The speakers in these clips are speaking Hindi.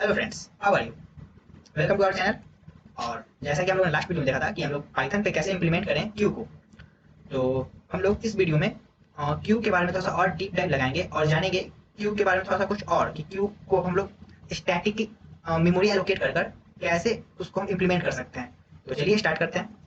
Hello friends, how are you? Welcome to our channel. और जैसा कि हम लोगों ने लास्ट वीडियो में देखा था कि हम लोग पाइथन पे कैसे इंप्लीमेंट करें क्यू को, तो हम लोग इस वीडियो में क्यू के बारे में थोड़ा सा और डीप डाइव लगाएंगे और जानेंगे क्यू के बारे में थोड़ा सा कुछ और कि क्यू को हम लोग स्टैटिक मेमोरी एलोकेट कर कर कैसे उसको हम इंप्लीमेंट कर सकते हैं। तो चलिए स्टार्ट करते हैं।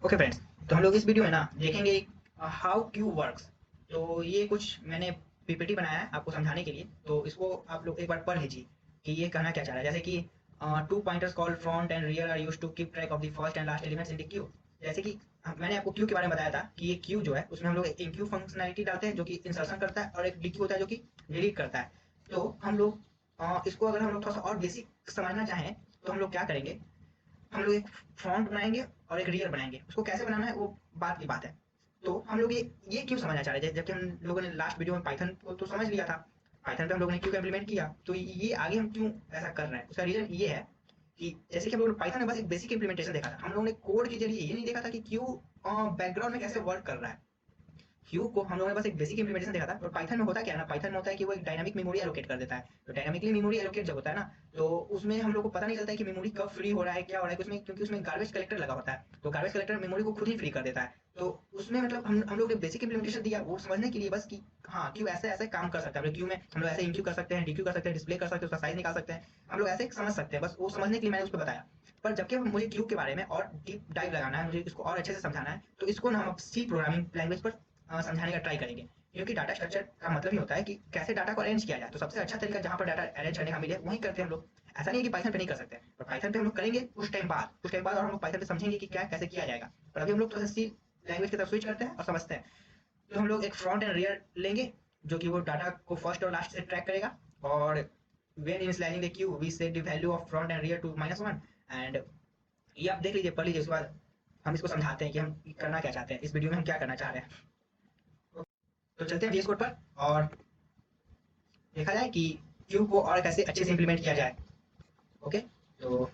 ओके फ्रेंड्स, तो हम लोग इस वीडियो में ना देखेंगे हाउ क्यू वर्क्स। तो ये कुछ मैंने पीपीटी बनाया है आपको समझाने के लिए, तो इसको आप लोग एक बार पढ़ लीजिए कि ये कहना क्या चाह रहा है। जैसे कि two pointers called front and rear are used to keep track of the first and last elements in the queue. जैसे कि मैंने आपको क्यू के बारे में बताया था कि ये क्यू जो है उसमें हम लोग एक इंक्यू फंक्शनैलिटी डालते हैं जो कि इंसर्शन करता है, और एक डिक्यू होता है जो कि डिलीट करता है। तो हम लोग इसको अगर हम लोग थोड़ा सा और बेसिक समझना चाहें तो हम लोग क्या करेंगे, हम लोग एक फ्रंट बनाएंगे और एक रियर बनाएंगे। उसको कैसे बनाना है वो बात की बात है। तो हम लोग ये क्यों समझना चाह रहे थे, जबकि हम लोगों ने लास्ट वीडियो में पाइथन को तो समझ लिया था। पाइथन पे हम लोगों ने क्यों इम्प्लीमेंट किया, तो ये आगे हम क्यों ऐसा कर रहे हैं उसका रीजन ये है कि जैसे कि हम लोग पाइथन में बस एक बेसिक इंप्लीमेंटेशन देखा था। हम लोगों ने कोड के जरिए ये नहीं देखा था कि क्यों बैकग्राउंड में कैसे वर्क कर रहा है। क्यू को हम लोगों ने बस एक बेसिक इंप्लीमेंटेशन देखा था। और पाइथन में होता क्या है ना, पाइथन में होता है कि वो एक डायनामिक मेमोरी एलोकेट कर देता है। तो डायनामिकली मेमोरी एलोकेट जब होता है ना, तो उसमें हम लोग को पता नहीं चलता है कि मेमोरी कब फ्री हो रहा है, क्या हो रहा है उसमें, क्योंकि उसमें गार्बेज कलेक्टर लगा होता है। तो गार्बेज कलेक्टर मेमोरी को खुद ही फ्री कर देता है। तो उसमें मतलब हम लोग ने बेसिक इंप्लीमेंटेशन दिया वो समझने के लिए बस कि हाँ क्यू ऐसे ऐसे काम कर सकता है। क्यू में हम लोग ऐसे इंक्यू कर सकते हैं, डीक्यू कर सकते हैं, डिस्प्ले कर सकते हैं, उसका साइज निकाल सकते हैं। हम लोग ऐसे समझ सकते हैं, बस वो समझने के लिए मैंने उसको बताया। पर जबकि मुझे क्यू के बारे में और डीप डाइव लगाना है, मुझे इसको और अच्छे से समझाना है, तो इसको ना हम सी प्रोग्रामिंग लैंग्वेज पर समझाने का ट्राई करेंगे। क्योंकि डाटा स्ट्रक्चर का मतलब ही होता है कि कैसे डाटा को अरेंज किया जाए। तो सबसे अच्छा तरीका जहाँ पर डाटा अरेंज करने का मिले वहीं करते हैं हम लोग। ऐसा नहीं है कि पाइथन पे नहीं कर सकते हैं, पर पाइथन पे हम लोग करेंगे कुछ टाइम बाद और हम लोग पाइथन पे समझेंगे कि क्या कैसे किया जाएगा। पर अभी हम लोग थोड़ा सी लैंग्वेज की तरफ स्विच करते हैं और समझते हैं। तो हम लोग एक फ्रंट एंड रियर लेंगे जो कि वो डाटा को फर्स्ट और लास्ट से ट्रैक करेगा। और when initializing the queue we set the value of front and rear to -1। And ये आप देख लीजिए, पढ़ लीजिए, उसके बाद हम इसको समझाते हैं कि हम करना क्या चाहते हैं, इस वीडियो में हम क्या करना चाह रहे हैं। तो चलते हैं VS कोड पर और देखा जाए कि क्यू को और कैसे अच्छे से इंप्लीमेंट किया जाए। ओके, तो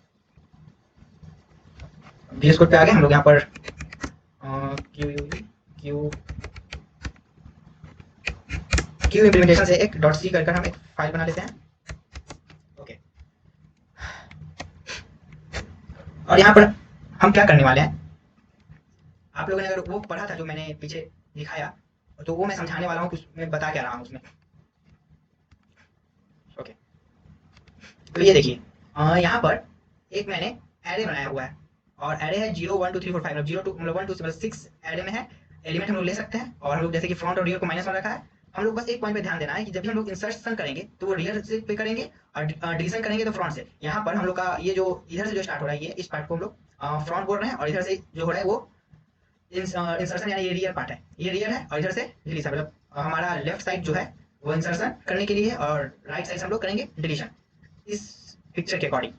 VS कोड पे आ गए हम लोग। यहाँ पर क्यू क्यू क्यू इंप्लीमेंटेशन से एक डॉट सी कर हम एक फाइल बना लेते हैं। ओके, और यहाँ पर हम क्या करने वाले हैं, आप लोगों ने अगर वो पढ़ा था जो मैंने पीछे दिखाया, तो वो मैं समझाने वाला हूँ कि मैं बता क्या रहा हूँ उसमें। ओके, तो ये देखिए, यहाँ पर एक मैंने एरे बनाया हुआ है। और एरे है 0 1 2 3 4 5, मतलब 0 टू मतलब 1 2 मतलब 6 एरे में है। एलिमेंट हम लोग ले सकते हैं, और हम लोग जैसे कि फ्रंट और रियर को -1 रखा है। हम लोग बस एक पॉइंट पे ध्यान देना है कि जब भी हम लोग इंसर्शन करेंगे तो वो रियर से पे करेंगे, और डिवीजन करेंगे तो फ्रंट से। यहाँ पर हम लोग का ये जो इधर से जो स्टार्ट हो रहा है, ये इस पार्ट को हम लोग फ्रंट बोल रहे हैं, और इधर से जो हो रहा है वो इंसर्शन, यानी ये रियर पार्ट है, ये रियर है, और इधर से डिलीशन, मतलब हमारा लेफ्ट साइड जो है वो इंसर्शन करने के लिए है, और राइट साइड से हम लोग करेंगे डिलीशन इस पिक्चर के अकॉर्डिंग।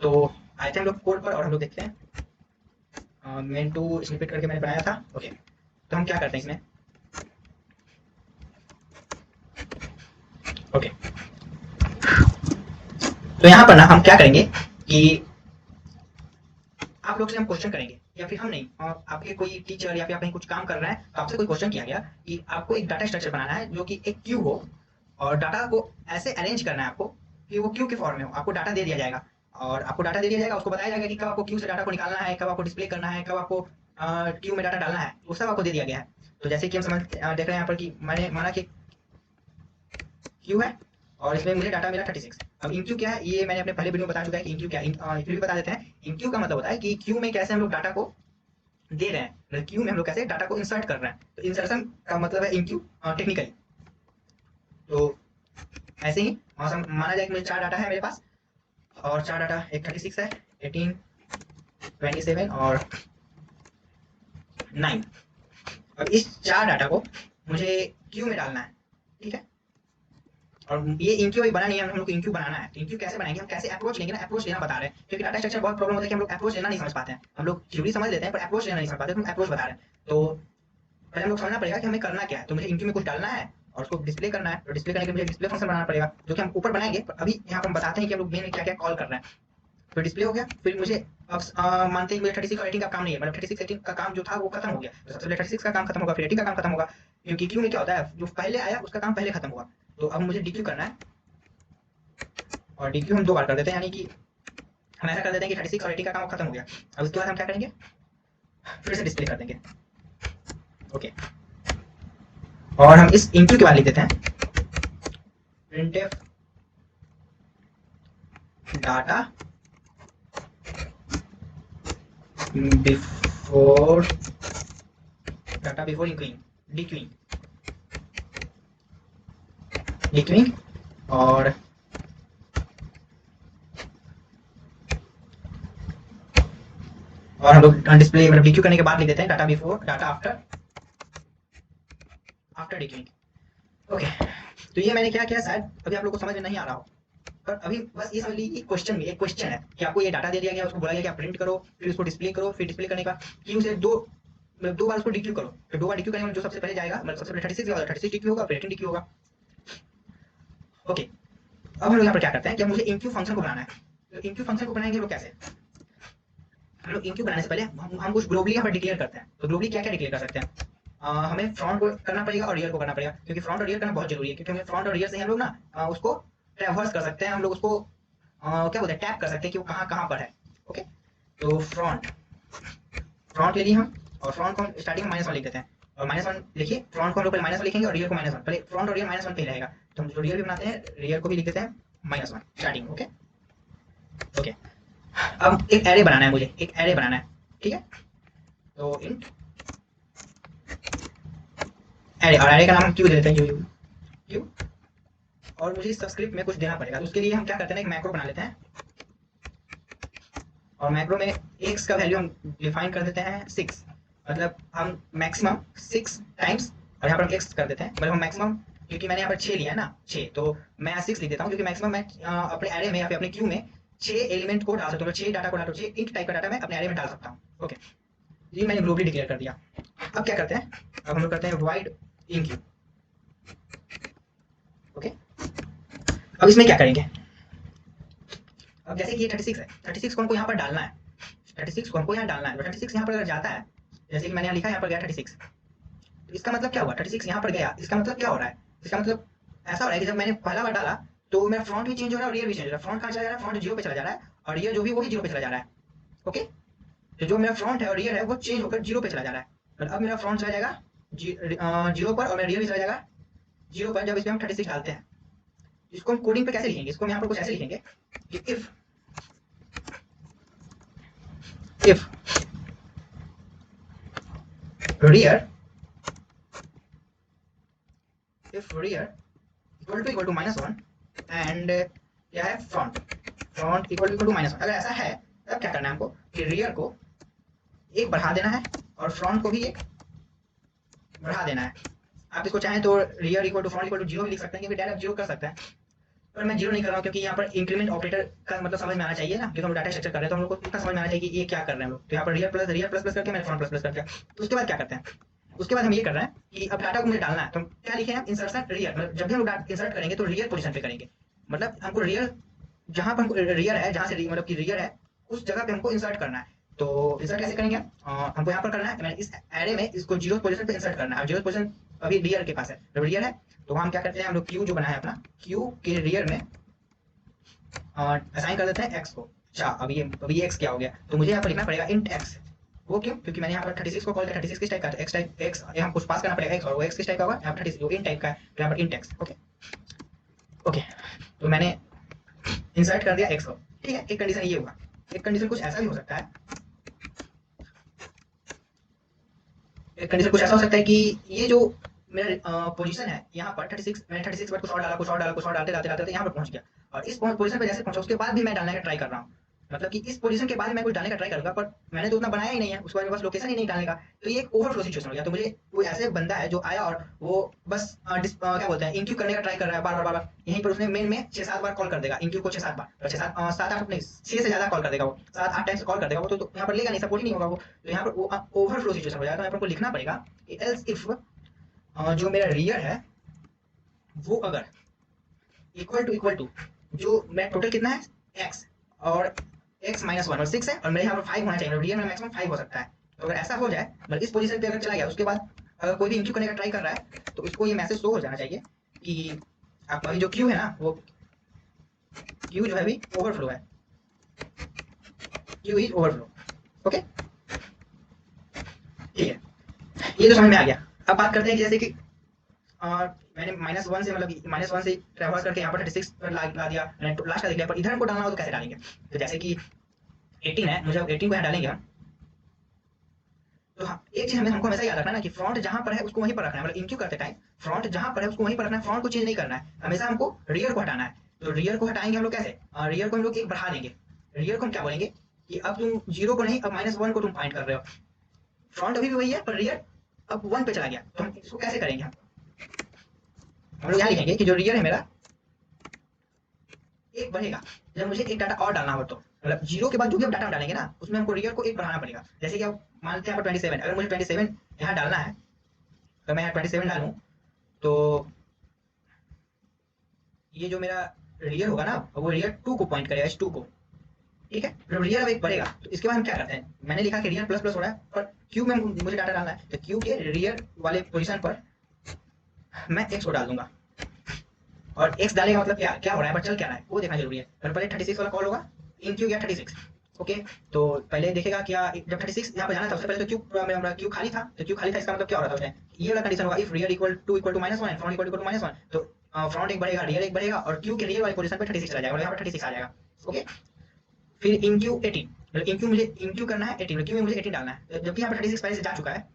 तो आए थे हम लोग कोड पर और हम लोग देखते हैं। मेन टू स्निपेट करके मैंने बनाया था। ओके, तो हम क्या करते हैं इसमें। ओके, तो यहाँ पर ना हम क्या करेंगे कि आप लोग से हम क्वेश्चन करेंगे, या फिर हम नहीं, आपके कोई टीचर या फिर आप कहीं कुछ काम कर रहे हैं तो आपसे कोई क्वेश्चन किया गया कि आपको एक डाटा स्ट्रक्चर बनाना है जो कि एक क्यू हो, और डाटा को ऐसे अरेंज करना है आपको कि वो क्यू के फॉर्म में हो। आपको डाटा दे दिया जाएगा, और आपको डाटा दे दिया जाएगा, उसको बताया जाएगा कि कब आपको क्यू से डाटा को निकालना है, कब आपको डिस्प्ले करना है, कब आपको क्यू में डाटा डालना है, वो सब आपको दे दिया गया है। तो जैसे कि हम देख रहे हैं यहाँ पर कि मैंने माना कि क्यू है, और इसमें मुझे डाटा मिला 36। अब इंक्यू क्या है, ये मैंने अपने पहले वीडियो में बता चुका है कि इंक्यू क्या है। फिर भी बता देते हैं। इंक्यू का मतलब होता है कि क्यू में कैसे हम लोग डाटा को दे रहे हैं, मतलब क्यू में हम लोग कैसे डाटा को इंसर्ट कर रहे हैं। तो इंसर्शन का मतलब है इंक्यू टेक्निकली। तो ऐसे ही माना जाए कि मुझे 4 डाटा है मेरे पास, और 4 डाटा, एक 36 है, 18, 27 और 9। अब इस 4 डाटा को मुझे क्यू में डालना है, ठीक है। और ये इंक्यू अभी बना नहीं है, हम लोग को इंक्यू बनाना है। तो इंक्यू कैसे बनाएंगे, हम कैसे अप्रोच लेंगे ना, अप्रोच लेना बता रहे हैं। क्योंकि डाटा स्ट्रक्चर बहुत प्रॉब्लम होता है कि हम लोग अप्रोच लेना नहीं समझ पाते हैं। हम लोग थ्योरी समझ लेते हैं पर अप्रोच लेना नहीं समझ पाते, तो हम अप्रोच बता रहे हैं। तो पहले हम लोग समझना पड़ेगा कि हमें करना क्या है। तो मुझे इंक्यू में कुछ डालना है और उसको डिस्प्ले करना है। तो डिस्प्ले करने के लिए मुझे डिस्प्ले फंक्शन बनाना पड़ेगा, जो कि हम ऊपर बनाएंगे। पर अभी यहाँ पर हम बताते हैं कि हम लोग मेन में क्या क्या कॉल कर रहे हैं। फिर डिस्प्ले हो गया। फिर मुझे अब मानते हैं मुझे 36 और 18 का काम नहीं है, मतलब 36 18 का काम जो था वो खत्म हो गया। तो सबसे पहले 36 का काम खत्म होगा, फिर 18 का काम खत्म होगा, क्योंकि क्यू में क्या होता है, जो पहले आया उसका काम पहले खत्म हुआ। तो अब मुझे डीक्यू करना है, और डीक्यू हम 2 बार कर देते हैं, यानी कि हम ऐसा कर देते हैं कि 36 और 18 का काम खत्म हो गया। अब उसके बाद हम क्या करेंगे, फिर से डिस्प्ले कर देंगे। ओके, और हम इस इंक्यू के बाद लिख देते हैं प्रिंटफ डाटा बिफोर इंक्यूइंग, डीक्यूइंग, डीक्यूइंग। और हम लोग डिस्प्ले मतलब डीक्यू करने के बाद लिख देते हैं data before, data after dequeuing. Okay, तो ये मैंने क्या किया, शायद अभी आप लोग को समझ में नहीं आ रहा हो, पर अभी बस ये समझ लीजिए क्वेश्चन में एक क्वेश्चन है कि आपको ये डाटा दे दिया गया, उसको बोला गया कि आप प्रिंट करो, फिर उसको डिस्प्ले करो, फिर डिस्प्ले करने का क्यू से दो मतलब 2 बार उसको डीक्यू करो। फिर 2 बार डीक्यू करने में जो सबसे पहले जाएगा, मतलब सबसे पहले 36 होगा, 36 डीक्यू होगा, फिर 18 डीक्यू होगा। ओके, अब हम लोग यहाँ पर क्या करते हैं कि मुझे इंक्यू फंक्शन को बनाना है। तो इंक्यू फंक्शन को बनाएंगे लोग कैसे, हम लोग इंक्यू बनाने से पहले हम कुछ ग्लोबली यहाँ पर डिक्लेयर करते हैं। तो ग्लोबली क्या क्या डिक्लेयर कर सकते हैं, हमें फ्रंट को करना पड़ेगा और रियर को करना पड़ेगा, क्योंकि फ्रंट और रियर करना बहुत जरूरी है, क्योंकि हमें फ्रंट और रियर से हम लोग ना उसको ट्रैवर्स कर सकते हैं, हम लोग उसको क्या बोलते हैं, टैप कर सकते हैं कि वो कहाँ कहाँ पर है। ओके, तो फ्रंट फ्रंट ले लिए हम, और फ्रंट को हम स्टार्टिंग में -1 लिख देते हैं, और -1 लिखिए, फ्रंट को हम लोग पहले -1 लिखेंगे और रियर को -1, पहले फ्रंट और रियर -1 पे ही रहेगा। तो हम जो रियर भी बनाते हैं रियर को भी लिख देते हैं -1 स्टार्टिंग। ओके ओके, अब एक एरे बनाना है, मुझे एक एरे बनाना है, ठीक है। तो इंट एरे, और एरे का नाम हम क्यू दे देते हैं, यू क्यू। और मुझे इस सबस्क्रिप्ट में कुछ देना पड़ेगा, तो उसके लिए हम क्या करते हैं, एक मैक्रो बना लेते हैं, और मैक्रो में x का वैल्यू हम डिफाइन कर देते हैं 6, मतलब हम मैक्सिमम 6 टाइम्स, और यहाँ पर हम x कर देते हैं, मतलब हम मैक्सिमम, क्योंकि मैंने यहाँ पर 6 लिया है ना 6, तो मैं 6 लिख देता हूँ, क्योंकि मैक्सिमम मैं अपने एरे में या फिर अपने क्यू में 6 एलिमेंट को डाल सकता हूँ, 6 डाटा को डाल, 6 इंट टाइप का डाटा मैं अपने एरे में डाल सकता हूँ। ओके, ये मैंने ग्लोबली डिक्लेयर कर दिया। अब क्या करते हैं, अब हम लोग करते हैं void इंक्यू। ओके, अब इसमें क्या करेंगे, अब जैसे कि ये 36 है, 36 को हमको यहाँ पर डालना है, 36 को हमको यहाँ डालना है, तो 36 यहाँ पर अगर जाता है, जैसे कि मैंने यहाँ लिखा है, यहाँ पर गया 36, तो इसका मतलब क्या हुआ, 36 यहाँ पर गया, इसका मतलब क्या हो रहा है, इसका मतलब ऐसा हो रहा है कि जब मैंने पहला बार डाला तो मेरा फ्रंट भी चेंज हो रहा है और रियर भी चेंज हो रहा है। फ्रंट कहाँ चला जा रहा है, फ्रंट 0 पे चला जा रहा है, और रियर जो भी वही 0 पे चला जा रहा है। ओके, तो जो मेरा फ्रंट है और रियर है वो चेंज होकर 0 पे चला जा रहा है। तो अब मेरा फ्रंट चला जाएगा 0 पर, और मेरा रियर भी चला जाएगा 0 पर, जब इसमें हम 36 डालते हैं। इसको हम कोडिंग पे कैसे लिखेंगे, इसको हम यहाँ पर कुछ ऐसे लिखेंगे कि if rear equal to -1 and क्या है, फ्रंट इक्वल टू -1, अगर ऐसा है तब क्या करना है हमको कि रियर को एक बढ़ा देना है और फ्रंट को भी एक बढ़ा देना है। आप इसको चाहें तो rear equal to front equal to 0 भी लिख सकते हैं, क्योंकि डायरेक्ट 0 कर सकते हैं, पर मैं 0 नहीं कर रहा हूँ, क्योंकि यहाँ पर इंक्रीमेंट ऑपरेटर का मतलब समझ में आना चाहिए ना, क्योंकि हम डाटा स्ट्रक्चर कर रहे हैं तो हम लोग को इतना समझ में आना चाहिए कि ये क्या कर रहे हैं हम लोग। तो यहाँ पर रियर प्लस प्लस करके मैंने फ्रंट प्लस प्लस कर दिया। तो उसके बाद क्या करते हैं, उसके बाद हम ये कर रहे हैं कि अब डाटा को मुझे डालना है, तो हम क्या लिखे हैं, इंसर्शन रियर, मतलब जब भी हम लोग इंसर्ट करेंगे तो रियर पोजीशन पे करेंगे, मतलब हमको रियर, जहाँ पर हमको रियर है, जहाँ से मतलब कि रियर है उस जगह पे हमको इंसर्ट करना है। तो इंसर्ट कैसे करेंगे, हमको यहाँ पर करना है, मैंने इस एरे में इसको 0 पोजीशन पे इंसर्ट करना है। 0 पोजीशन अभी रियर के पास है, जब रियर है तो हम क्या करते हैं, हम लोग क्यू जो बनाया है अपना, क्यू के रियर में असाइन कर देते हैं x को। अच्छा, अभी ये x क्या हो गया, तो मुझे यहाँ पर लिखना पड़ेगा इंट x। वो क्यों, क्योंकि मैंने यहाँ पर 36 को कॉल किया, 36 किस टाइप का है, x टाइप, x यहाँ कुछ पास करना पड़ेगा x, और वो x किस टाइप का होगा, यहाँ पर 36 जो int टाइप का है, तो यहाँ पर int x। ओके ओके, तो मैंने इंसर्ट कर दिया x को, ठीक है। एक कंडीशन ये होगा, एक कंडीशन कुछ ऐसा भी हो सकता है, एक कंडीशन कुछ ऐसा हो सकता है कि ये जो मेरा पोजीशन है यहाँ पर 36, मैंने 36 पर कुछ और डाला, कुछ और डाला, कुछ और डालते डालते डालते यहाँ पर पहुंच गया, और इस पोजीशन पे जैसे पहुंचा उसके बाद भी मैं डालने का ट्राई कर रहा हूँ, मतलब कि इस पोजीशन के बाद मैं कुछ डालने का ट्राई करूंगा, पर मैंने तो उतना बनाया ही नहीं है, उसके बाद मेरे पास लोकेशन ही नहीं डालने का। तो ये एक ओवरफ्लो सिचुएशन हो गया। तो मुझे कोई ऐसे बंदा है जो आया और वो बस क्या बोलते हैं, इंक्यू करने का ट्राई कर रहा है बार बार बार बार, यहीं पर उसने मेन में 6-7 बार कॉल कर देगा इंक्यू को, 6-7 बार, और 7-8 नहीं, 6 से ज्यादा कॉल कर देगा वो, 7-8 टाइम्स कॉल कर देगा वो, तो यहाँ पर लेगा नहीं, सपोर्ट ही नहीं होगा वो। तो यहाँ पर ओवरफ्लो सिचुएशन हो जाएगा। तो यहाँ पर को लिखना पड़ेगा कि एल्स इफ जो मेरा रियर है वो अगर इक्वल टू जो मैं टोटल कितना है x, और x माइनस वन और 6 है और मेरे यहाँ पर 5 होना चाहिए, मतलब रियल में मैक्सिमम 5 हो सकता है। तो अगर ऐसा हो जाए, मतलब इस पोजीशन पे अगर चला गया, उसके बाद अगर कोई भी इंक्यू करने का ट्राई कर रहा है तो इसको ये मैसेज शो हो जाना चाहिए कि आपका अभी जो क्यू है ना, वो क्यू जो है अभी ओवरफ्लो है, क्यू इज ओवरफ्लो। ओके, ठीक है, ये तो समझ में आ गया। अब बात करते हैं कि जैसे कि मैंने -1 से, मतलब -1 से ट्रैवर्स करके यहाँ पर 36 पर ला दिया, मैंने लास्ट का देख लिया, पर इधर हमको डालना हो तो कैसे डालेंगे? तो जैसे कि 18 है, मुझे 18 को यहाँ डालेंगे हम। तो हाँ, एक चीज हमको हमेशा याद रखना है ना कि फ्रंट जहां पर है उसको वहीं पर रखना है, मतलब इंक्यू करते टाइम फ्रंट जहां पर है उसको वहीं पर रखना है, फ्रंट को चेंज नहीं करना है, हमेशा हमको रियर को हटाना है। तो रियर को हटाएंगे हम लोग कैसे? रियर को हम लोग एक बढ़ा देंगे। रियर को हम क्या बोलेंगे कि अब तुम 0 को नहीं, अब -1 को तुम पॉइंट कर रहे हो। फ्रंट अभी भी वही है पर रियर अब 1 पे चला गया, तो हम इसको कैसे करेंगे? हम लोग यहाँ लिखेंगे कि जो रियर है मेरा एक बढ़ेगा जब मुझे एक डाटा और डालना हो, तो मतलब 0 के बाद जो भी हम डाटा डालेंगे ना, उसमें हमको रियर को एक बढ़ाना पड़ेगा। जैसे कि अब मानते हैं यहाँ पर 27, अगर मुझे 27 यहाँ डालना है, तो मैं यहाँ 27 डालूं, तो ये जो मेरा रियर होगा ना, वो रियर 2 को पॉइंट करेगा, इस 2 को। ठीक है, जब रियर अब एक बढ़ेगा तो इसके बाद हम क्या करते हैं, मैंने लिखा कि रियर प्लस प्लस हो रहा है, पर क्यू में मुझे डाटा डालना है, तो क्यू के रियर वाले पोजीशन पर मैं एक्स को डाल दूंगा। और एक्स डालेगा मतलब क्या क्या हो रहा है, बट चल क्या रहा है वो देखना जरूरी है। और पहले 36 वाला कॉल होगा, इन क्यू गया 36। ओके, तो पहले देखेगा क्या, जब 36 यहाँ पे जाना था उससे पहले तो क्यू मेरा क्यू खाली था, तो क्यू खाली था इसका मतलब क्या हो रहा था उसमें, ये वाला कंडीशन होगा, if rear equal to -1 and front equal to -1, तो फ्रंट एक बढ़ेगा, रियर एक बढ़ेगा, और क्यू के रियर वाली पोजीशन पे 36 चला जाएगा, और यहाँ पर 36 आ जाएगा। ओके, फिर इन क्यू 18, मतलब इन क्यू मुझे इन क्यू करना है 18, क्यू में मुझे 18 डालना है, जबकि यहाँ पर 36 पहले से जा चुका है,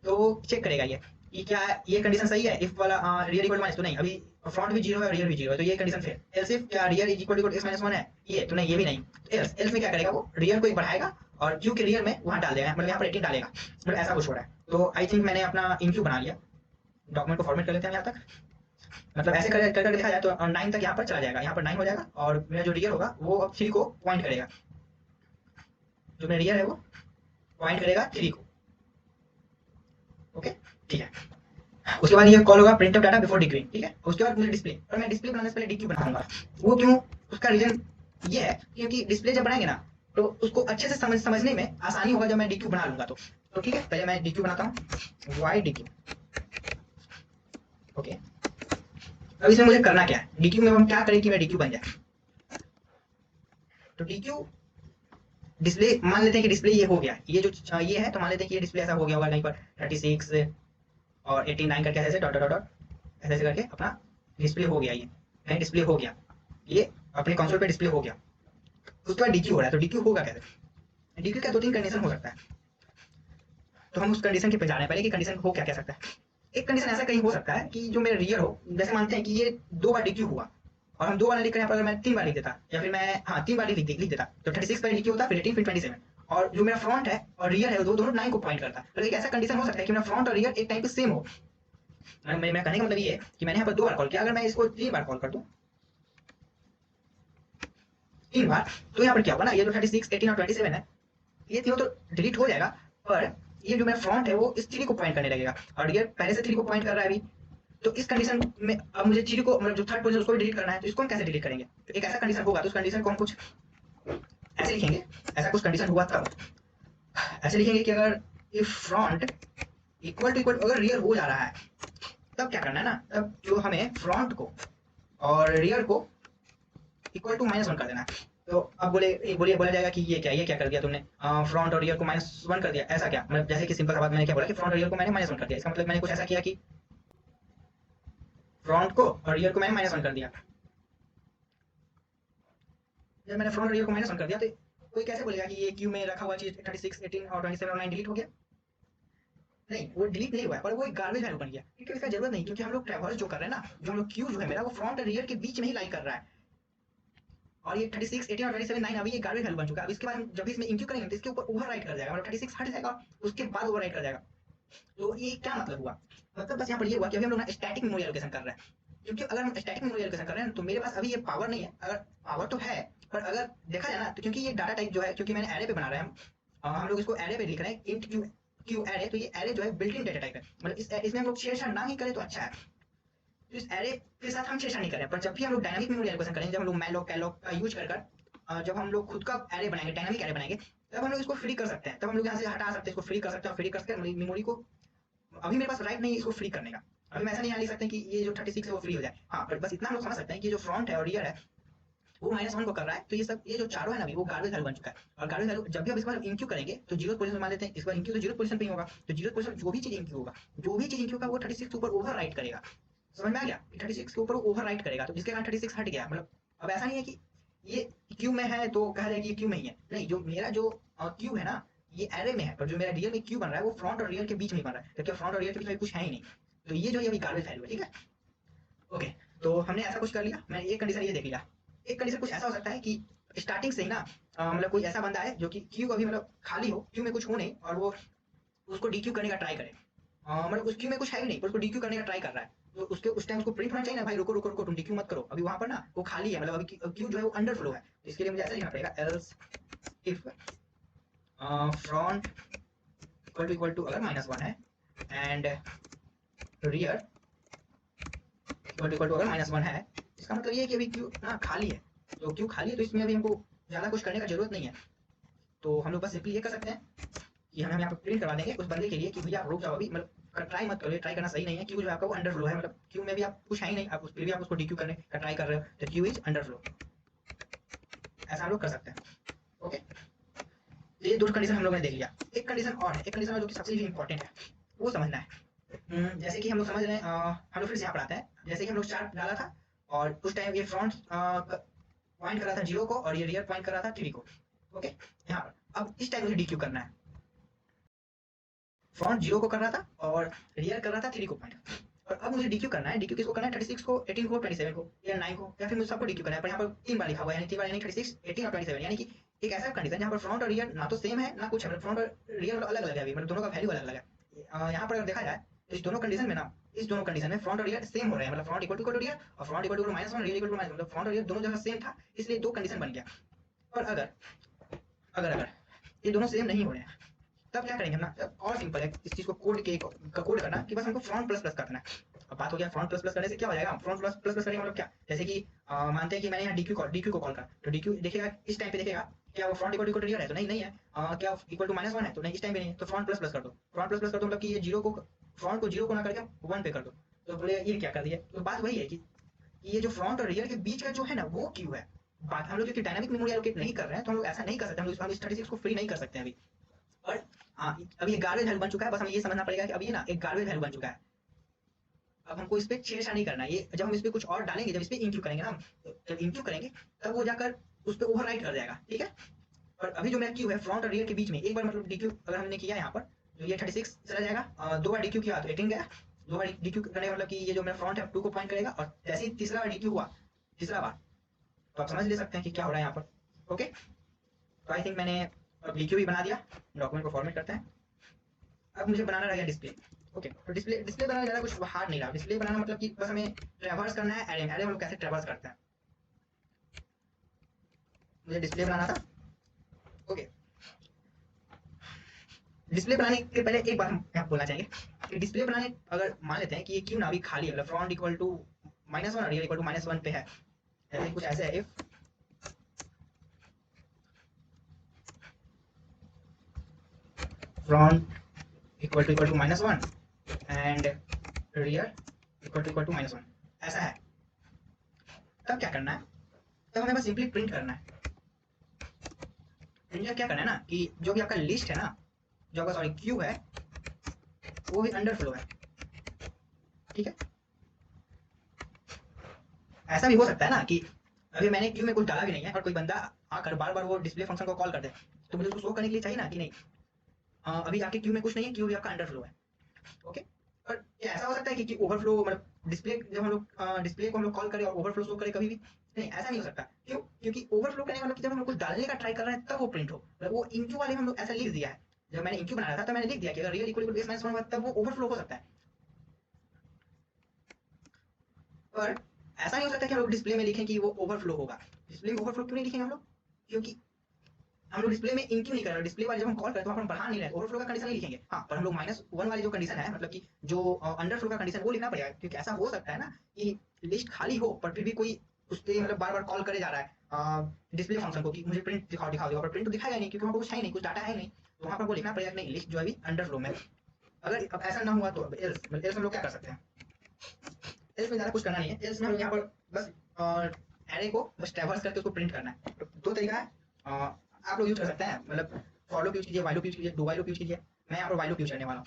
तो चेक करेगा ये कि क्या ये कंडीशन सही है, इफ वाला रियर इक्वल माइनस, तो नहीं, अभी फ्रंट भी 0 है और रियर भी 0 है, तो ये कंडीशन फेल। एल्स इफ क्या rear is equal to x -1 है, ये तो नहीं, ये भी नहीं। तो एल्स एल्स में क्या करेगा, वो रियर को एक बढ़ाएगा और क्यू के रियर में वहां डाल देगा, मतलब यहाँ पर 18 डालेगा, मतलब ऐसा कुछ हो रहा है। तो आई थिंक मैंने अपना इन क्यू बना लिया। डॉक्यूमेंट को फॉर्मेट कर लेते हैं यहाँ तक, मतलब ऐसे कर देखा जाए तो 9 तक यहाँ पर चला जाएगा, यहाँ पर 9 हो जाएगा, और मेरा जो रियर होगा वो अब 3 को पॉइंट करेगा, जो मेरा रियर है वो पॉइंट करेगा 3 को। ओके, ठीक है। उसके बाद ये कॉल होगा प्रिंट ऑफ डाटा बिफोर डिक्यूइंग, ठीक है। उसके बाद मुझे डिस्प्ले, और मैं डिस्प्ले बनाने से पहले डीक्यू बनाऊंगा। वो क्यों, उसका रीजन ये है क्योंकि डिस्प्ले जब बनाएंगे ना, तो उसको अच्छे से समझने में आसानी होगा जब मैं डीक्यू बना लूंगा। तो ठीक है, पहले मैं डीक्यू बनाता हूँ, वाई डीक्यू। ओके, अब इसमें मुझे करना क्या है, डीक्यू में हम क्या करें कि मैं डीक्यू बन जाए। तो डीक्यू डिस्प्ले, मान लेते हैं कि डिस्प्ले ये हो गया, ये जो ये है, तो मान लेते हैं कि ये डिस्प्ले ऐसा हो गया होगा कहीं पर 36 और 89 करके ऐसे डॉट डॉट डॉट ऐसे ऐसे करके अपना डिस्प्ले हो गया, ये कहीं डिस्प्ले हो गया, ये अपने कंसोल पे डिस्प्ले हो गया। उसके बाद डीक्यू हो रहा है, तो डीक्यू होगा कैसे? डीक्यू का 2-3 कंडीशन हो सकता है, तो हम उस कंडीशन के पे जा रहे हैं पहले कि कंडीशन हो क्या क्या सकता है। एक कंडीशन ऐसा कहीं हो सकता है कि जो मेरा रियर हो, जैसे मानते हैं कि ये 2 बार डीक्यू हुआ, और हम 2 बार लिख कर यहाँ पर अगर मैं 3 बार लिख देता, या फिर मैं हाँ 3 बार लिख देता, तो 36 पर डीक्यू होता, फिर 18, फिर 27, और जो मेरा फ्रंट है और रियर है वो दोनों 9 को पॉइंट करता। तो एक ऐसा कंडीशन हो सकता है कि मेरा फ्रंट और रियर एक टाइम पे सेम हो। मैं कहने का मतलब ये है कि मैंने यहाँ पर 2 बार कॉल किया, अगर मैं इसको 3 बार कॉल कर दूं, 3 बार, तो यहाँ पर क्या होगा ना, ये जो 36, 18 और 27 है, ये तीनों तो डिलीट हो जाएगा, पर ये जो मेरा फ्रंट है वो इस 3 को पॉइंट करने लगेगा, और रियर पहले से 3 को पॉइंट कर रहा है अभी। तो इस कंडीशन में अब मुझे 3 को, मतलब जो थर्ड पोजीशन उसको भी डिलीट करना है, तो इसको हम कैसे डिलीट करेंगे? तो एक ऐसा कंडीशन होगा, तो उस कंडीशन को हम कुछ ऐसे लिखेंगे, ऐसा कुछ कंडीशन हुआ तब ऐसे लिखेंगे कि अगर इफ फ्रंट इक्वल अगर रियर हो जा रहा है, तब क्या करना है ना, तब जो हमें फ्रंट को और रियर को इक्वल टू -1 कर देना है। तो अब बोलिए बोला जाएगा कि ये क्या कर दिया तुमने, फ्रंट और रियर को -1 कर दिया, ऐसा क्या, मतलब जैसे कि सिंपल सा बात, मैंने क्या बोला कि फ्रंट और रियर को मैंने -1 कर दिया, इसका मतलब मैंने कुछ ऐसा किया कि फ्रंट को और रियर को मैंने -1 कर दिया। जब मैंने फ्रंट और रियर को -1 कर दिया, तो कोई कैसे बोलेगा कि ये क्यू में रखा हुआ चीज 36, 18 और 27 और 9 डिलीट हो गया? नहीं, वो डिलीट नहीं हुआ है, पर वो एक गार्बेज वैल्यू बन गया, क्योंकि इसका जरूरत नहीं, क्योंकि हम लोग ट्रैवर्स जो कर रहे हैं ना, जो हम लोग क्यू जो है मेरा वो फ्रंट और रियर के बीच में ही लाई कर रहा है, और ये 36, 18 और 27, 9 अभी ये गार्बेज वैल्यू बन चुका है। अब इसके बाद हम जब भी इसमें इंक्यू करेंगे तो इसके ऊपर ओवरराइट कर जाएगा, मतलब 36 हट जाएगा, उसके बाद ओवरराइट कर जाएगा। तो ये क्या मतलब हुआ, मतलब बस यहाँ पर ये हुआ कि अभी हम लोग ना स्टैटिक मेमोरी एलोकेशन कर रहे हैं, क्योंकि अगर हम स्टैटिक मेमोरी एलोकेशन कर रहे हैं तो मेरे पास अभी ये पावर नहीं है, अगर पावर तो है, पर अगर देखा जाए ना, तो क्योंकि ये डाटा टाइप जो है, क्योंकि मैंने एरे पे बना रहे हैं हम लोग इसको एरे पे लिख रहे हैं, इंट क्यू क्यू एरे, तो ये एरे जो है बिल्ट इन डेटा टाइप है, मतलब इसमें हम लोग छेड़छाड़ ना ही करें तो अच्छा है। तो इस एरे के साथ हम छेड़छाड़ नहीं कर रहे हैं, पर जब भी हम लोग डायनामिक मेमोरी एलोकेशन करेंगे, जब हम लोग मैलोक कैलोक का यूज कर जब हम लोग खुद का एरे बनाएंगे, डायनामिक एरे बनाएंगे, तब हम लोग इसको फ्री कर सकते हैं, तब हम लोग यहाँ से हटा सकते हैं, इसको फ्री कर सकते हैं, फ्री करके मेमोरी को, अभी मेरे पास राइट नहीं है इसको फ्री करने का। अभी मैं ऐसा नहीं लिख सकते कि ये जो 36 है वो फ्री हो जाए। हाँ, बट बस इतना हम लोग समझ सकते हैं कि जो फ्रंट है और रियर है वो -1 को कर रहा है, तो ये सब, ये जो चारों है ना अभी, वो गार्बेज वैल्यू बन चुका है। और गार्बेज वैल्यू जब भी अब इसका इंक्यू करेंगे तो 0 पोजीशन मान लेते हैं, इस बार इंक्यू तो 0 पोजीशन पे ही होगा, तो 0 पोजीशन जो भी चीज इंक्यू होगा, जो भी चीज इंक्यू का वो 36 के ऊपर ओवर राइट करेगा। समझ में आ गया? 36 के ऊपर वो ओवर राइट करेगा, तो जिसके कारण 36 हट गया। मतलब अब ऐसा नहीं है कि ये क्यू में है तो कह रहे हैं कि क्यू में ही है, नहीं, जो मेरा जो क्यू है ना, ये एरे में है, पर जो मेरा रियल में क्यू बन रहा है वो फ्रंट और रियर के बीच में बन रहा है, जबकि फ्रंट और रियर के बीच में कुछ है ही नहीं। तो ये जो ये अभी गार्बेज वैल्यू है, ठीक है। ओके, तो हमने ऐसा कुछ कर लिया, मैंने एक कंडीशन ये देख लिया। एक कंडीशन कुछ ऐसा हो सकता है कि स्टार्टिंग से ही ना मतलब कोई ऐसा बंदा है जो कि क्यू अभी मतलब खाली हो, क्यू में कुछ हो नहीं, और वो उसको डीक्यू करने का ट्राई करे। मतलब उस क्यू में कुछ है ही नहीं पर उसको डीक्यू करने का ट्राई कर रहा है, तो उसके उस टाइम उसको प्रिंट होना चाहिए ना, भाई रुको रुको रुको, तुम डीक्यू मत करो, अभी वहां पर ना वो खाली है, मतलब अभी क्यू जो है वो अंडर फ्लो है। तो इसके लिए मुझे ऐसा लिखना पड़ेगा, else if front equal to अगर -1 है एंड रियर इक्वल टू अगर -1 है, इसका मतलब ये है कि अभी क्यू ना खाली है। तो क्यू खाली है तो इसमें अभी हमको ज़्यादा कुछ करने का जरूरत नहीं है। तो हम लोग बस सिंपली ये कर सकते हैं कि हम यहाँ पे प्रिंट करवा देंगे उस बंदे के लिए कि भैया आप रुक जाओ, अभी मतलब ट्राई मत करो, ट्राई करना सही नहीं है, क्यू जो है आपका वो अंडर फ्लो है, मतलब क्यू में भी आप कुछ है ही नहीं, आप फिर भी आप उसको डीक्यू करने का ट्राई कर रहे हो, तो क्यू इज अंडर फ्लो। ऐसा हम लोग कर सकते हैं। ओके, ये दो कंडीशन हम लोगों ने देख लिया। एक कंडीशन और है, एक कंडीशन जो कि सबसे इंपॉर्टेंट है, वो समझना है। जैसे कि हम लोग समझ रहे हैं, हम लोग फिर से यहाँ पढ़ाते हैं, जैसे कि हम लोग चार्ट डाला था और उस टाइम ये फ्रंट पॉइंट कर रहा था 0 को और ये रियर पॉइंट कर रहा था 3 को। ओके, यहाँ पर अब इस टाइम मुझे डीक्यू करना है, फ्रंट 0 को कर रहा था और रियर कर रहा था 3 को पॉइंट, और अब मुझे डीक्यू करना है। डीक्यू किसको करना है? 36 को, 18 को, 27 को, या 9 को, या फिर मुझे सबको डीक्यू करना है। पर यहाँ पर 3 बार लिखा हुआ है, यानी 3 बार, यानी 36, 18 और 27, यानी कि एक ऐसा कंडीशन जहाँ पर फ्रंट और रियर ना तो सेम है ना कुछ है, फ्रंट और रियर मतलब अलग अलग है, अभी मतलब दोनों का वैल्यू अलग अलग है। यहाँ पर अगर देखा जाए तो इस दोनों कंडीशन में ना, इस दोनों कंडीशन में फ्रंट और रियर सेम हो रहे हैं, मतलब फ्रंट इक्वल टू रियर और front equal to -1, rear equal to -1, मतलब फ्रंट और रियर दोनों जगह सेम था, इसलिए दो कंडीशन बन गया। पर अगर अगर अगर ये दोनों सेम नहीं हो रहे हैं, तब क्या करेंगे हम ना, और सिंपल है इस चीज को कोड के कोड करना कि बस हमको फ्रंट प्लस प्लस करना है। अब बात हो गया फ्रंट प्लस प्लस करने से क्या हो जाएगा, फ्रंट प्लस प्लस करेंगे मतलब क्या, जैसे कि मानते हैं कि मैंने यहाँ डीक्यू को कॉल करा, तो डीक्यू देखेगा इस टाइम पे, देखेगा क्या वो फ्रंट इक्वल टू रियर है, तो नहीं नहीं है। क्या इक्वल टू -1 है, तो नहीं, इस टाइम पे नहीं है, तो फ्रंट प्लस प्लस कर दो। फ्रंट प्लस प्लस कर दो मतलब कि ये जीरो को, फ्रंट को जीरो को ना करके 1 पे कर दो। तो बोले ये क्या कर दिया, तो बात वही है कि ये जो फ्रंट और रियर के बीच का जो है ना वो क्यू है। बात हम लोग क्योंकि डायनामिक मेमोरी एलोकेट नहीं कर रहे हैं, तो हम लोग ऐसा नहीं कर सकते, हम लोग इस 36 को फ्री नहीं कर सकते हैं अभी। और हाँ, अभी ये गार्बेज वैल्यू बन चुका है, बस हमें ये समझना पड़ेगा कि अभी ये ना एक गार्बेज वैल्यू बन चुका है। अब हमको इस पे छेड़छाड़ नहीं करना है, ये जब हम इस पे कुछ और डालेंगे, जब इस पे इंक्यू करेंगे ना, जब इंक्यू करेंगे तब वो जाकर उस पे ओवरराइट कर जाएगा, ठीक है। और अभी जो मेरा क्यू है फ्रंट और रियर के बीच में, एक बार मतलब डीक्यू अगर हमने किया यहाँ पर, तो ये 36 चला जाएगा, दो बार डीक्यू किया तो 18 गया, दो बार डीक्यू करने का मतलब कि ये जो मेरा फ्रंट है 2 को पॉइंट करेगा, और जैसे ही तीसरा बार डीक्यू हुआ, तीसरा बार, तो आप समझ ले सकते हैं कि क्या हो रहा है यहाँ पर। ओके, तो आई थिंक मैंने अब डीक्यू भी बना दिया, डॉक्यूमेंट को फॉर्मेट करते हैं। अब मुझे बनाना रह गया डिस्प्ले। ओके, तो डिस्प्ले डिस्प्ले बनाना ज़्यादा कुछ हार्ड नहीं रहा। डिस्प्ले बनाना मतलब कि बस हमें ट्रैवर्स करना है एरे में। एरे हम लोग कैसे ट्रैवर्स करते हैं, मुझे डिस्प्ले बनाना था। ओके, डिस्प्ले बनाने के पहले एक बात हम यहाँ बोलना चाहेंगे कि डिस्प्ले बनाने, अगर मान लेते हैं कि ये क्यों ना अभी खाली है, मतलब फ्रंट इक्वल टू -1 और रियर इक्वल टू -1 पे है, ऐसे कुछ ऐसे है, if front equal to -1 and rear equal to -1, ऐसा है, तब क्या करना है, तब हमें बस सिंपली प्रिंट करना है। प्रिंट क्या करना है ना कि जो भी आपका लिस्ट है ना, जो आपका सॉरी क्यू है, वो भी अंडर फ्लो है, ठीक है। ऐसा भी हो सकता है ना कि अभी मैंने क्यू में कुछ डाला भी नहीं है और कोई बंदा आकर बार बार वो डिस्प्ले फंक्शन को कॉल कर दे, तो मुझे उसको शो करने के लिए चाहिए ना कि नहीं, अभी आपके क्यू में कुछ नहीं है, क्यू भी आपका अंडर फ्लो है। ओके, और क्या ऐसा हो सकता है कि ओवरफ्लो, मतलब डिस्प्ले जब हम लोग डिस्प्ले को हम लोग कॉल करें और ओवरफ्लो शो करें, कभी भी नहीं, ऐसा नहीं हो सकता। क्यों? क्योंकि ओवरफ्लो करने का मतलब कि जब हम कुछ डालने का ट्राई कर रहे हैं तब वो प्रिंट हो, मतलब वो इंक्यू वाले हम लोग ऐसा लिख दिया है। जब मैंने इंक्यू बनाया था तो मैंने लिख दिया कि अगर रियल इक्वल टू बेस -1 तब वो ओवरफ्लो हो सकता है। पर ऐसा नहीं हो सकता कि हम लोग डिस्प्ले में लिखें कि वो ओवरफ्लो होगा। डिस्प्ले में ओवरफ्लो क्यों नहीं लिखेंगे हम लोग? क्योंकि हम लोग डिस्प्ले में इंक्यू नहीं कर रहे, डिस्प्ले वाले जब हम कॉल करते हैं तो हम बढ़ा नहीं रहे, ओवरफ्लो का कंडीशन नहीं लिखेंगे। हाँ, पर हम लोग -1 वाली जो कंडीशन है, मतलब कि जो अंडरफ्लो का कंडीशन, वो लिखना पड़ेगा, क्योंकि ऐसा हो सकता है ना कि लिस्ट खाली हो पर फिर भी कोई उससे मतलब बार बार कॉल करे जा रहा है डिस्प्ले फंक्शन को कि मुझे प्रिंट दिखाओ दिखाओ दिखाओ, पर प्रिंट तो दिखाएगा नहीं क्योंकि वहाँ पर कुछ है ही नहीं, कुछ डाटा है नहीं। तो वहाँ पर आपको लिखना पड़ेगा नहीं लिस्ट जो अभी अंडरफ्लो में। अगर अब ऐसा ना हुआ तो एल्स, मतलब एल्स हम लोग क्या कर सकते हैं? एल्स में ज़्यादा कुछ करना नहीं है। एल्स में हम यहाँ पर बस एरे को बस ट्रैवर्स करके उसको प्रिंट करना है। तो दो तरीका है, आप लोग यूज कर सकते हैं, मतलब फॉर लूप यूज कीजिए, व्हाइल लूप यूज कीजिए, डू व्हाइल लूप यूज कीजिए। मैं यहाँ पर व्हाइल लूप यूज करने वाला हूँ।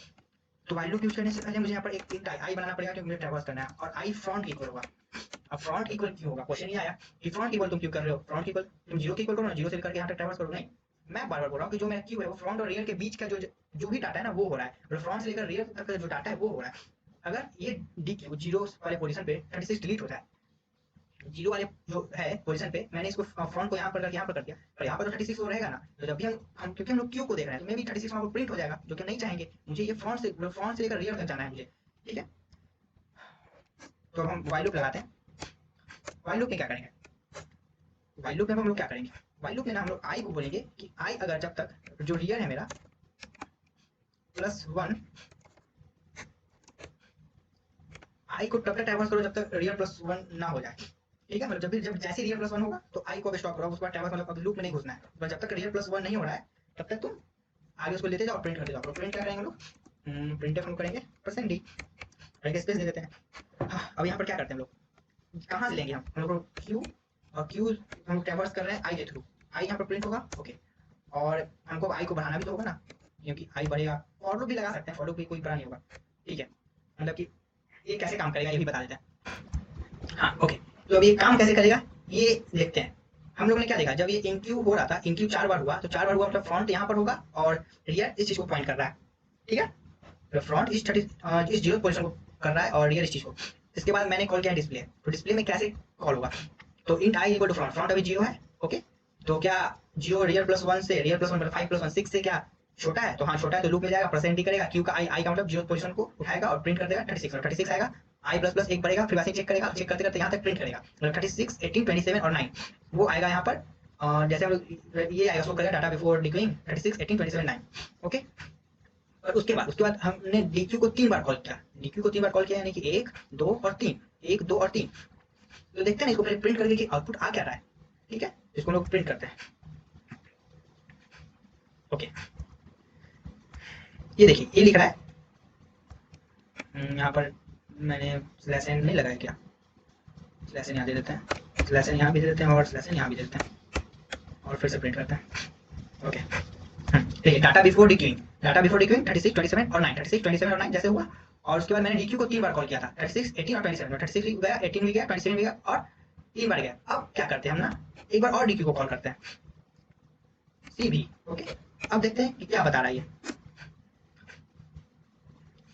तो व्हाइल लूप यूज करने से पहले मुझे यहाँ पर एक इंट आई बनाना पड़ेगा क्योंकि मुझे ट्रैवर्स करना है, और आई फ्रंट इक्वल होगा। अब फ्रंट इक्वल क्यों होगा? क्वेश्चन ये आया कि फ्रंट इक्वल तुम क्यों कर रहे हो? फ्रंट इक्वल तुम जीरो के इक्वल करो ना, जीरो से लेकर के यहाँ तक ट्रैवर्स करो। नहीं, मैं बार बार बोल रहा हूँ कि जो मेरा क्यू है वो फ्रंट और रियर के बीच का जो भी डाटा है ना वो हो रहा है, और फ्रंट से लेकर रियर तक का जो डाटा है वो हो रहा है। अगर ये डी क्यू जीरो वाले पोजीशन पे 36 डिलीट होता है, जीरो वाले जो है पोजीशन पे मैंने इसको फ्रंट को यहाँ पर करके यहाँ पर कर दिया, पर यहाँ पर तो 36 तो रहेगा ना। तो जब भी हम क्योंकि हम लोग क्यू को देख रहे हैं तो मे भी 36 वहाँ पर प्रिंट हो जाएगा, जो कि नहीं चाहेंगे। मुझे ये फ्रंट से लेकर रियर तक जाना है मुझे, ठीक है। तो अब हम व्हाइल लूप लगाते हैं। व्हाइल लूप में क्या करेंगे? व्हाइल लूप में हम लोग क्या करेंगे? व्हाइल लूप में ना हम लोग आई को बोलेंगे कि आई अगर जब तक जो रियर है मेरा +1, आई को तब तक ट्रैवर्स करो जब तक रियर +1 ना हो जाए, ठीक है। मतलब जब जैसे रियर +1 होगा तो आई को अब स्टॉप करो, उसके बाद ट्रैवर्स, मतलब अब लूप में नहीं घुसना है। तो जब तक रियर +1 नहीं हो रहा है तब तक तुम आगे उसको लेते जाओ, प्रिंट करते जाओ। तो प्रिंट क्या करेंगे हम लोग? प्रिंट हम लोग करेंगे %d, एक स्पेस दे देते हैं। हाँ, अब यहाँ पर क्या करते हैं हम लोग? कहाँ से लेंगे हम लोग क्यू, और क्यू हम लोग ट्रैवर्स कर रहे हैं आई के थ्रू। आई यहाँ पर प्रिंट होगा, ओके। और हमको आई को बढ़ाना भी तो होगा ना, क्योंकि आई बढ़ेगा। फॉर लूप भी लगा सकते हैं, फॉर लूप भी कोई बड़ा नहीं होगा, ठीक है। मतलब कि ये कैसे काम करेगा ये भी बता देते हैं। हाँ, ओके। तो अब ये काम कैसे करेगा ये देखते हैं। हम लोग ने क्या देखा, जब ये इंक्यू हो रहा था, इंक्यू 4 बार हुआ, तो 4 बार हुआ मतलब फ्रंट यहाँ पर होगा और रियर इस चीज को पॉइंट कर रहा है, ठीक है। तो फ्रंट इस जीरो पोजीशन को कर रहा है और रियर इस चीज को। इसके बाद मैंने कॉल किया डिस्प्ले, तो डिस्प्ले में कैसे कॉल होगा? तो int I equal to front, front अभी जीरो है, ओके। तो क्या जीरो रियर +1 से, रियर +1 मतलब 5 +1 6 से क्या छोटा है? तो हाँ छोटा है, तो लूप में जाएगा, % करेगा, क्यू का आई का मतलब जीरो पोजीशन को उठाएगा और प्रिंट कर देगा 36, और 36 आएगा। आई प्लस प्लस एक बढ़ेगा, फिर वैसे चेक करेगा, चेक करते करते यहाँ तक प्रिंट करेगा, मतलब 36, 18, 27 और 9 वो आएगा यहाँ पर। जैसे हम लोग ये आएगा, शो करेगा डाटा बिफोर डिक्लेयरिंग 36, 18, 27, 9, ओके। और उसके बाद हमने डीक्यू को 3 बार कॉल किया, डीक्यू को 3 बार कॉल किया, यानी कि 1, 2 और 3, 1, 2 और 3। तो देखते हैं इसको पहले प्रिंट करके कि आउटपुट आ क्या रहा है, ठीक है। इसको लोग प्रिंट करते हैं, ओके। ये देखिए ये लिख रहा है, यहाँ पर मैंने स्लैश एन नहीं लगाया क्या? स्लैश एन यहाँ दे देते हैं, स्लैश एन यहाँ भी दे देते हैं और स्लैश एन यहाँ भी दे देते हैं, और फिर से प्रिंट करते हैं, ओके। देखिए डाटा बिफोर डिक्यूइंग 36, 27 और 9, 36, 27 और 9 जैसे हुआ। और उसके बाद मैंने डीक्यू को 3 बार कॉल किया था, 36, 18 और 27, 36 भी गया, 18 भी गया, 27 भी गया और 3 बार गया। अब क्या करते हैं हम ना, एक बार और डीक्यू को कॉल करते हैं, सी भी, ओके। अब देखते हैं कि क्या बता रहा है ये,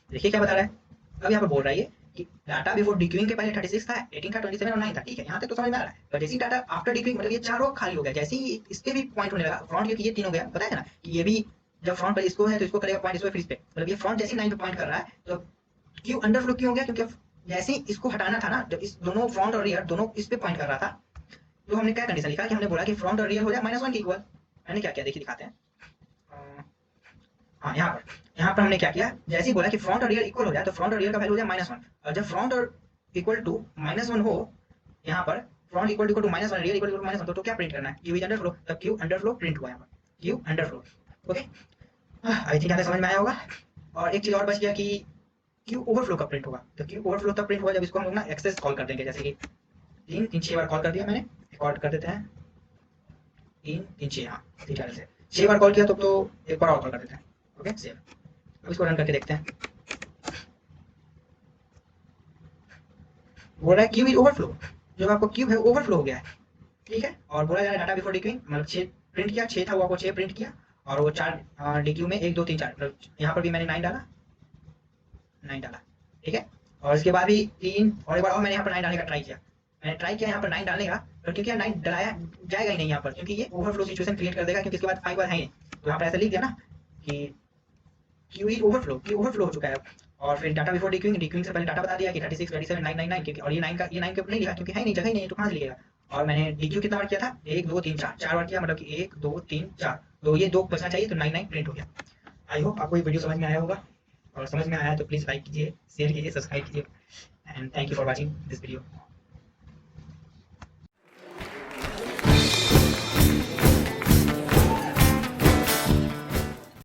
देखिए क्या बता रहा है। अब यहाँ पर बोल रहा है ये कि डाटा बिफोर डिक्यूइंग के पहले 36 था, 18 था, 27 और 9 था, ठीक है। यहाँ तक तो समझ में आ रहा है। पर जैसे ही डाटा आफ्टर डिक्यूइंग, मतलब ये चारों खाली हो गया, जैसे ही इस पे भी पॉइंट होने लगा फ्रंट, क्योंकि ये 3 हो गया, बताया ना कि ये भी जब फ्रंट पर इसको है तो इसको करेगा पॉइंट इस पे, फिर इस पे, मतलब ये फ्रंट जैसे 9 पे पॉइंट कर रहा है। तो क्यू अंडरफ्लो क्यों हो गया? क्योंकि जैसे ही इसको हटाना था ना, जब इस दोनों फ्रंट और रियर दोनों इस पे पॉइंट कर रहा था, तो हमने क्या कंडीशन लिखा कि हमने बोला कि फ्रंट और रियर हो जाए -1 के इक्वल। मैंने क्या किया देखिए दिखाते हैं। हाँ, यहाँ पर हमने क्या किया, जैसे ही बोला कि फ्रंट और रियर इक्वल हो जाए तो फ्रंट और रियर का वैल्यू हो जाए -1, और जब फ्रंट और इक्वल टू -1 हो, यहाँ पर front equal to -1, rear equal to -1, तो क्या प्रिंट करना है? क्यू इज अंडरफ्लो, तब क्यू अंडरफ्लो प्रिंट हुआ यहाँ पर, queue underflow, okay. I think यहाँ तक समझ में आया होगा। और एक चीज और बच गया कि क्यू ओवरफ्लो कब प्रिंट होगा? तो क्यू ओवरफ्लो तब प्रिंट होगा जब इसको हम लोग ना एक्सेस कॉल कर देंगे, जैसे कि 3 3 6 बार कॉल कर दिया मैंने, रिकॉर्ड कर देते हैं, 3 3 6, हाँ ठीक है, 6 बार कॉल किया तो एक बार और कॉल कर देते हैं, ओके सेव। अब इसको रन करके देखते हैं, बोल रहा है क्यू इज ओवरफ्लो, जो आपको क्यू है ओवरफ्लो हो गया है, ठीक है। और बोला जा रहा है डाटा बिफोर डिक्यूइंग, मतलब 6 प्रिंट किया, 6 था वो आपको 6 प्रिंट किया, और वो 4 डिक्यू में 1 2 3 4, मतलब यहाँ पर भी मैंने 9 डाला, 9 डाला, ठीक है। और इसके बाद भी 3 और एक बार और मैंने यहाँ पर 9 डालने का ट्राई किया, मैंने ट्राई किया यहाँ पर 9 डालने का, पर क्योंकि 9 डलाया जाएगा ही नहीं यहाँ पर, क्योंकि ये ओवरफ्लो सिचुएशन क्रिएट कर देगा, क्योंकि इसके बाद 5 बार है ही नहीं। तो यहाँ पर ऐसा लिख दिया ना कि Q is overflow, Q overflow हो चुका है। और फिर डाटा बिफोर डिक्यूइंग, डिक्यूइंग से पहले डाटा बता दिया कि 36, 27, 9 9 9, क्योंकि और ये 9 का ये 9 के ऊपर नहीं लिखा क्योंकि है ही नहीं, जगह ही नहीं है, तो कहाँ से लिखेगा। और मैंने डीक्यू कितना बार किया था, 1 2 3 4, 4 बार किया, मतलब कि 1 2 3 4, तो ये 2 बचना चाहिए, तो 9 9 प्रिंट हो गया। आई होप आपको ये वीडियो समझ में आया होगा, और समझ में आया तो प्लीज़ लाइक कीजिए, शेयर कीजिए, सब्सक्राइब कीजिए, and thank you for watching this video.